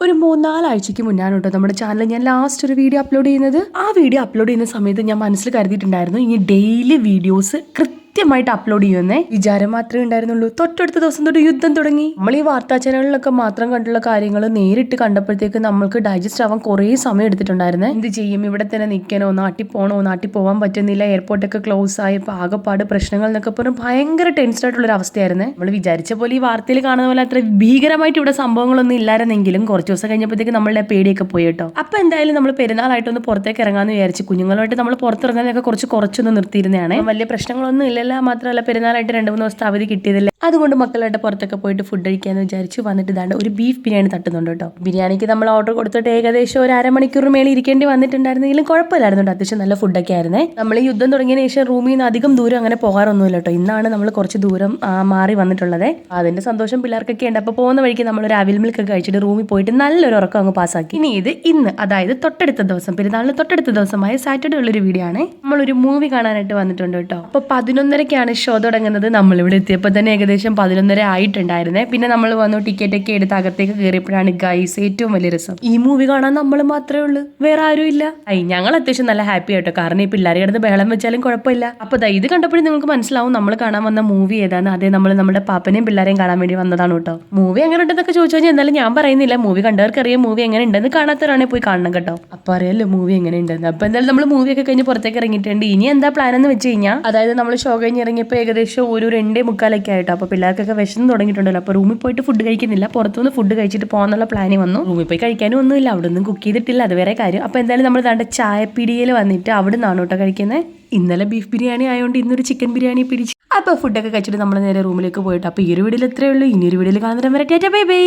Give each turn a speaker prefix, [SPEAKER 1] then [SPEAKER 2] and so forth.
[SPEAKER 1] ഒരു 3-4 ആഴ്ചയ്ക്ക് മുന്നാണ് കേട്ടോ നമ്മുടെ ചാനലിൽ ഞാൻ ലാസ്റ്റ് ഒരു വീഡിയോ അപ്ലോഡ് ചെയ്യുന്നത്. ആ വീഡിയോ അപ്ലോഡ് ചെയ്യുന്ന സമയത്ത് ഞാൻ മനസ്സിൽ കരുതിയിട്ടുണ്ടായിരുന്നു ഇനി ഡെയിലി വീഡിയോസ് കൃത്യമായിട്ട് അപ്ലോഡ് ചെയ്യുന്നേ. വിചാരം മാത്രമേ ഉണ്ടായിരുന്നുള്ളൂ. തൊട്ടടുത്ത ദിവസം തൊട്ട് യുദ്ധം തുടങ്ങി. നമ്മൾ ഈ വാർത്താ ചാനലിലൊക്കെ മാത്രം കണ്ടുള്ള കാര്യങ്ങൾ നേരിട്ട് കണ്ടപ്പോഴത്തേക്ക് നമ്മൾക്ക് ഡൈജസ്റ്റ് ആവാൻ കുറേ സമയം എടുത്തിട്ടുണ്ടായിരുന്നേ. എന്ത് ചെയ്യും, ഇവിടെ തന്നെ നിൽക്കണോ, നാട്ടിൽ പോകണോ, നാട്ടിൽ പോകാൻ പറ്റുന്നില്ല, എയർപോർട്ടൊക്കെ ക്ലോസ് ആയപ്പോൾ ആകെപ്പാട് പ്രശ്നങ്ങൾ എന്നൊക്കെ പറഞ്ഞ് ഭയങ്കര ടെൻസ്ഡ് ആയിട്ടുള്ളൊരു അവസ്ഥയായിരുന്നേ. നമ്മൾ വിചാരിച്ച പോലെ ഈ വാർത്തയിൽ കാണുന്ന പോലെ അത്ര ഭീകരമായിട്ട് ഇവിടെ സംഭവങ്ങളൊന്നും ഇല്ലായിരുന്നെങ്കിലും കുറച്ച് ദിവസം കഴിഞ്ഞപ്പോഴത്തേക്ക് നമ്മളുടെ പേടിയൊക്കെ പോയി കേട്ടോ. അപ്പൊ എന്തായാലും നമ്മൾ പെരുന്നാളായിട്ടൊന്ന് പുറത്തേക്ക് ഇറങ്ങാന്ന് വിചാരിച്ചു. കുഞ്ഞുങ്ങളുമായിട്ട് നമ്മൾ പുറത്തിറങ്ങാനൊക്കെ കുറച്ചൊന്ന് നിർത്തിയിരുന്നതാണ്. വലിയ പ്രശ്നങ്ങളൊന്നും ഇല്ലല്ല. മാത്രമല്ല പെരുന്നാളായിട്ട് 2-3 ദിവസത്തെ അവധി കിട്ടിയതില്ല. അതുകൊണ്ട് മക്കളായിട്ട് പുറത്തൊക്കെ പോയിട്ട് ഫുഡ് കഴിക്കാന്ന് വിചാരിച്ചു വന്നിട്ട് ഇതാണ്ട് ഒരു ബീഫ് ബിരിയാണി തട്ടുന്നുണ്ട് കേട്ടോ. ബിരിയാണിക്ക് നമ്മൾ ഓർഡർ കൊടുത്തിട്ട് ഏകദേശം ഒരു അരമണിക്കൂർ മേലെ ഇരിക്കേണ്ടി വന്നിട്ടുണ്ടായിരുന്നെങ്കിലും കുഴപ്പമില്ലായിരുന്നു. അത്യാവശ്യം നല്ല ഫുഡൊക്കെ ആയിരുന്നേ. നമ്മൾ ഈ യുദ്ധം തുടങ്ങിയതിന് ശേഷം റൂമിൽ നിന്ന് അധികം ദൂരം അങ്ങനെ പോകാറൊന്നുമില്ല കേട്ടോ. ഇന്നാണ് നമ്മൾ കുറച്ച് ദൂരം മാറി വന്നിട്ടുള്ളത്. അതിന്റെ സന്തോഷം പിള്ളേർക്കൊക്കെ ഉണ്ട്. അപ്പോൾ പോകുന്ന വഴിക്ക് നമ്മളൊരു അവിൽ മിൽക്ക് കഴിച്ചിട്ട് റൂമിൽ പോയിട്ട് നല്ലൊരു ഉറക്കം അങ്ങ് പാസ്സാക്കി. ഇനി ഇന്ന് അതായത് തൊട്ടടുത്ത ദിവസം, പെരുന്നാളിന് തൊട്ടടുത്ത ദിവസമായ സാറ്റർഡേ ഉള്ളൊരു വീഡിയോ ആണ്. നമ്മളൊരു മൂവി കാണാനായിട്ട് വന്നിട്ടുണ്ട് കേട്ടോ. അപ്പോൾ 11:30ക്കാണ് ഷോ തുടങ്ങുന്നത്. നമ്മളിവിടെ എത്തിയപ്പോൾ തന്നെ ഏകദേശം 11:30 ആയിട്ടുണ്ടായിരുന്നേ. പിന്നെ നമ്മൾ വന്നു ടിക്കറ്റ് ഒക്കെ എടുത്ത് അകത്തേക്ക് കയറിയപ്പോഴാണ് ഗൈസ് ഏറ്റവും വലിയ രസം. ഈ മൂവി കാണാൻ നമ്മൾ മാത്രമേ ഉള്ളൂ, വേറെ ആരും ഇല്ല. ഞങ്ങൾ അത്യാവശ്യം നല്ല ഹാപ്പി ആയിട്ടോ. കാരണം ഈ പിള്ളേർ കിടന്ന് ബഹളം വെച്ചാലും കുഴപ്പമില്ല. അപ്പോൾ ഇത് കണ്ടപ്പോഴും നിങ്ങൾക്ക് മനസ്സിലാവും നമ്മൾ കാണാൻ വന്ന മൂവി ഏതാണ്. അതേ നമ്മൾ നമ്മുടെ പാപ്പനെയും പിള്ളേരെയും കാണാൻ വേണ്ടി വന്നതാണ് കേട്ടോ. മൂവി എങ്ങനെ ഉണ്ടെന്നൊക്കെ ചോദിച്ചു കഴിഞ്ഞാൽ എന്തായാലും ഞാൻ പറയുന്നില്ല. മൂവി കണ്ടവർക്ക് അറിയാം മൂവി എങ്ങനെ ഉണ്ടെന്ന്. കാണാത്തവരാണെങ്കിൽ പോയി കാണണം കേട്ടോ. അപ്പോൾ അറിയാലോ മൂവി എങ്ങനെ ഉണ്ടെന്ന്. അപ്പോൾ എന്തായാലും നമ്മൾ മൂവിയൊക്കെ കഴിഞ്ഞ് പുറത്തേക്ക് ഇറങ്ങിയിട്ടുണ്ട്. ഇനി എന്താ പ്ലാൻ എന്ന് വെച്ച് കഴിഞ്ഞാൽ, അതായത് നമ്മൾ ഷോ കഴിഞ്ഞ് ഇറങ്ങിയപ്പോൾ ഏകദേശം ഒരു 2:45 ആയിട്ടോ. അപ്പോൾ പിള്ളേർക്കൊക്കെ വിശന്ന് തുടങ്ങിയിട്ടുണ്ടല്ലോ. അപ്പോൾ റൂമിൽ പോയിട്ട് ഫുഡ് കഴിക്കുന്നില്ല, പുറത്തുനിന്ന് ഫുഡ് കഴിച്ചിട്ട് പോകാന്നുള്ള പ്ലാനിൽ വന്നു. റൂമിൽ പോയി കഴിക്കാനും ഒന്നുമില്ല, അവിടെ ഒന്നും കുക്ക് ചെയ്തിട്ടില്ല, അത് വേറെ കാര്യം. അപ്പോൾ എന്തായാലും നമ്മൾ ദാണ്ട് ചായപ്പിടിയിൽ വന്നിട്ട് അവിടെ നിന്നാണ് കേട്ടോ കഴിക്കുന്നത്. ഇന്നലെ ബീഫ് ബിരിയാണി ആയതുകൊണ്ട് ഇന്നൊരു ചിക്കൻ ബിരിയാണി പിടിച്ചു. അപ്പോൾ ഫുഡൊക്കെ കഴിച്ചിട്ട് നമ്മൾ നേരെ റൂമിലേക്ക് പോയിട്ട്. അപ്പോൾ ഈ ഒരു വീഡിയോയിൽ എത്രയേ ഉള്ളൂ. ഇനി ഒരു വീഡിയോയിൽ കാണുന്നവരെ ടാറ്റാ ബൈ ബൈ.